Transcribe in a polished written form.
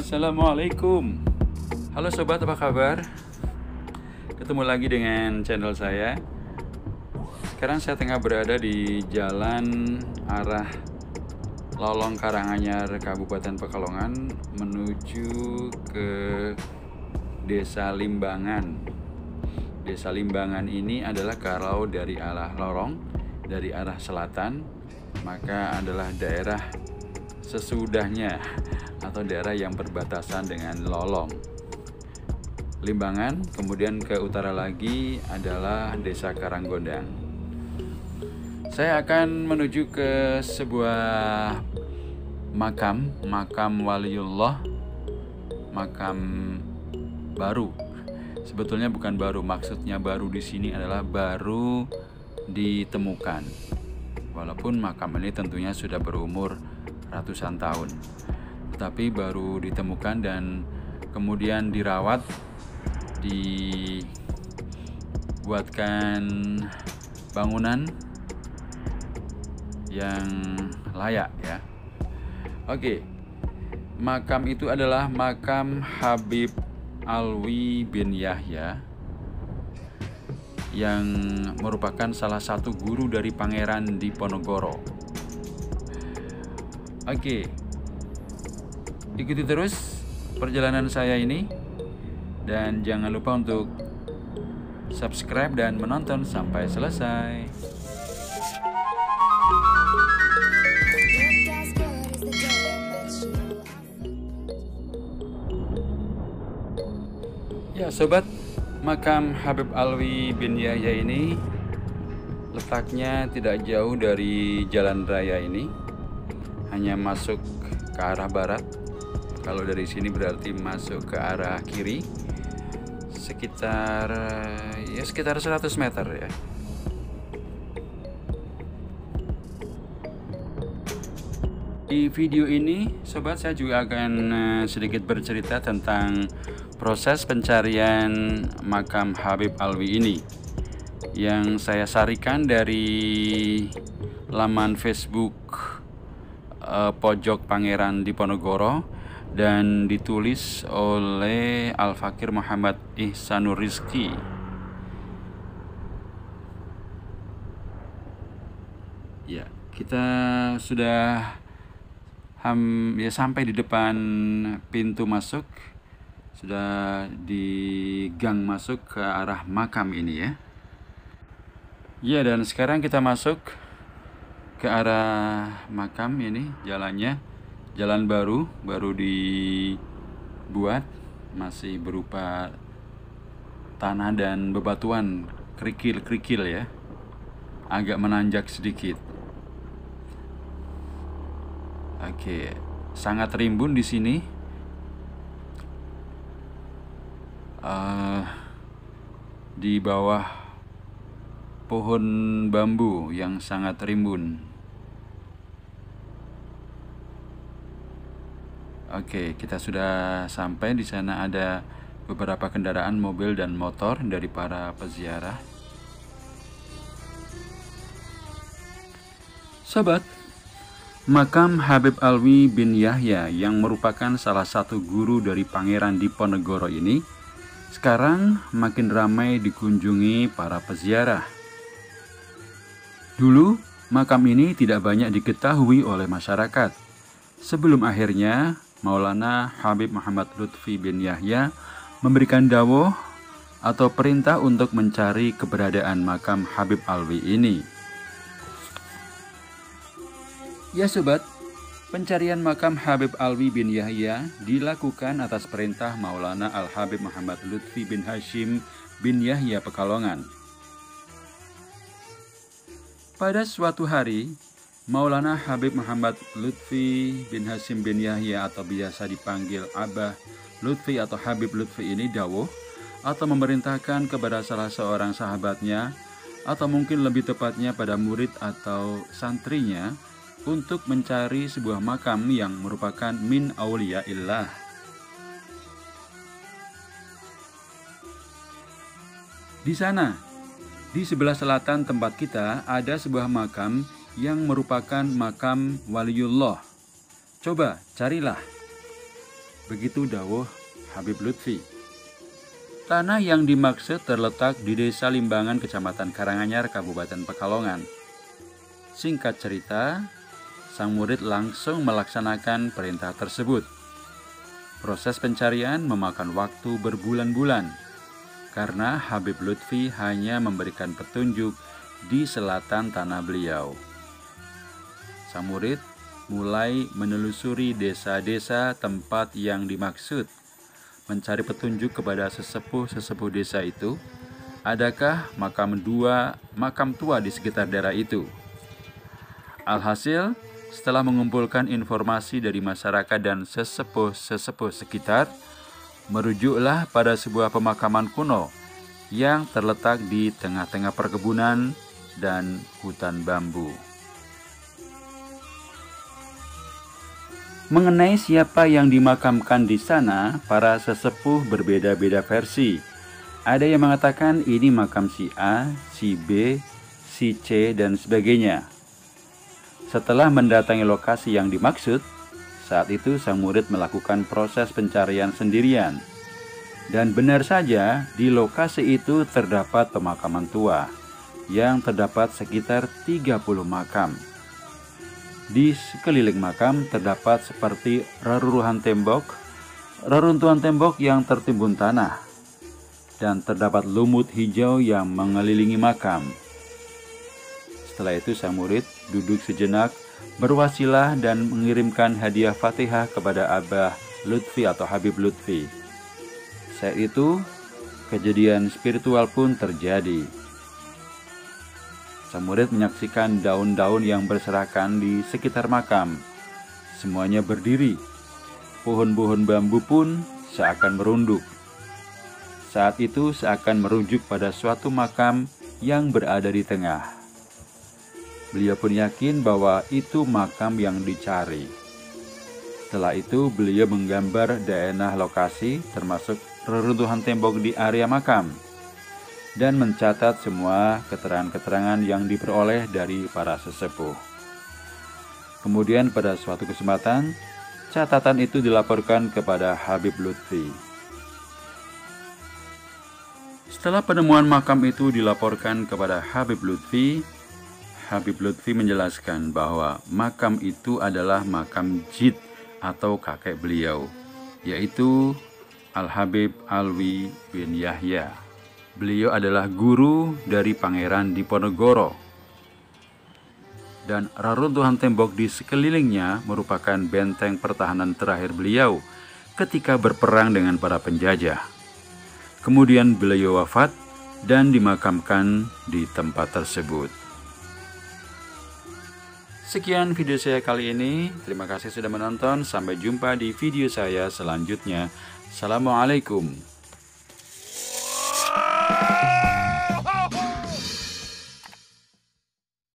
Assalamualaikum. Halo sobat, apa kabar? Ketemu lagi dengan channel saya. Sekarang saya tengah berada di jalan arah Lolong Karanganyar, Kabupaten Pekalongan, menuju ke Desa Limbangan. Desa Limbangan ini adalah kalau dari arah Lorong, dari arah selatan, maka adalah daerah sesudahnya atau daerah yang berbatasan dengan Lolong. Limbangan, kemudian ke utara lagi adalah Desa Karanggondang. Saya akan menuju ke sebuah makam waliullah, makam baru. Sebetulnya bukan baru, maksudnya baru di sini adalah baru ditemukan. Walaupun makam ini tentunya sudah berumur ratusan tahun, tetapi baru ditemukan dan kemudian dirawat, dibuatkan bangunan yang layak ya. Oke, makam itu adalah makam Habib Alwi bin Yahya yang merupakan salah satu guru dari Pangeran Diponegoro. Oke, ikuti terus perjalanan saya ini dan jangan lupa untuk subscribe dan menonton sampai selesai. Ya sobat, makam Habib Alwi bin Yahya ini letaknya tidak jauh dari jalan raya ini, hanya masuk ke arah barat. Kalau dari sini berarti masuk ke arah kiri sekitar 100 meter ya. Di video ini sobat, saya juga akan sedikit bercerita tentang proses pencarian makam Habib Alwi ini yang saya sarikan dari laman Facebook Pojok Pangeran Diponegoro dan ditulis oleh Al-Fakir Muhammad Ihsanur Rizki. Ya, kita sudah sampai di depan pintu masuk, sudah di gang masuk ke arah makam ini ya. Ya, dan sekarang kita masuk ke arah makam ini. Jalannya jalan baru dibuat, masih berupa tanah dan bebatuan, kerikil ya, agak menanjak sedikit. Oke, sangat rimbun di sini. Di bawah pohon bambu yang sangat rimbun. Oke, kita sudah sampai. Di sana ada beberapa kendaraan mobil dan motor dari para peziarah. Sobat, makam Habib Alwi bin Yahya yang merupakan salah satu guru dari Pangeran Diponegoro ini sekarang makin ramai dikunjungi para peziarah. Dulu, makam ini tidak banyak diketahui oleh masyarakat. Sebelum akhirnya Maulana Habib Muhammad Lutfi bin Yahya memberikan dawuh atau perintah untuk mencari keberadaan makam Habib Alwi ini. Ya sobat, pencarian makam Habib Alwi bin Yahya dilakukan atas perintah Maulana Al-Habib Muhammad Lutfi bin Hashim bin Yahya Pekalongan. Pada suatu hari, Maulana Habib Muhammad Lutfi bin Hashim bin Yahya atau biasa dipanggil Abah Lutfi atau Habib Lutfi ini dawuh atau memerintahkan kepada salah seorang sahabatnya atau mungkin lebih tepatnya pada murid atau santrinya untuk mencari sebuah makam yang merupakan min auliyaillah. Di sana, di sebelah selatan tempat kita ada sebuah makam yang merupakan makam waliullah. Coba carilah. Begitu dawuh Habib Lutfi. Tanah yang dimaksud terletak di Desa Limbangan, Kecamatan Karanganyar, Kabupaten Pekalongan. Singkat cerita, sang murid langsung melaksanakan perintah tersebut. Proses pencarian memakan waktu berbulan-bulan, karena Habib Lutfi hanya memberikan petunjuk di selatan tanah beliau. Sang murid mulai menelusuri desa-desa tempat yang dimaksud, mencari petunjuk kepada sesepuh-sesepuh desa itu, adakah makam tua di sekitar daerah itu. Alhasil, setelah mengumpulkan informasi dari masyarakat dan sesepuh-sesepuh sekitar, merujuklah pada sebuah pemakaman kuno yang terletak di tengah-tengah perkebunan dan hutan bambu. Mengenai siapa yang dimakamkan di sana, para sesepuh berbeda-beda versi. Ada yang mengatakan ini makam si A, si B, si C, dan sebagainya. Setelah mendatangi lokasi yang dimaksud, saat itu sang murid melakukan proses pencarian sendirian. Dan benar saja, di lokasi itu terdapat pemakaman tua, yang terdapat sekitar 30 makam. Di sekeliling makam terdapat seperti reruntuhan tembok yang tertimbun tanah, dan terdapat lumut hijau yang mengelilingi makam. Setelah itu sang murid duduk sejenak, berwasilah dan mengirimkan hadiah Fatihah kepada Abah Lutfi atau Habib Lutfi. Saat itu, kejadian spiritual pun terjadi. Sang murid menyaksikan daun-daun yang berserakan di sekitar makam. Semuanya berdiri. Pohon-pohon bambu pun seakan merunduk. Saat itu seakan merujuk pada suatu makam yang berada di tengah. Beliau pun yakin bahwa itu makam yang dicari. Setelah itu beliau menggambar daerah lokasi termasuk reruntuhan tembok di area makam, dan mencatat semua keterangan-keterangan yang diperoleh dari para sesepuh. Kemudian pada suatu kesempatan, catatan itu dilaporkan kepada Habib Lutfi. Setelah penemuan makam itu dilaporkan kepada Habib Lutfi menjelaskan bahwa makam itu adalah makam Jid atau kakek beliau, yaitu Al-Habib Alwi bin Yahya. Beliau adalah guru dari Pangeran Diponegoro, dan reruntuhan tembok di sekelilingnya merupakan benteng pertahanan terakhir beliau ketika berperang dengan para penjajah. Kemudian beliau wafat dan dimakamkan di tempat tersebut. Sekian video saya kali ini. Terima kasih sudah menonton. Sampai jumpa di video saya selanjutnya. Assalamualaikum.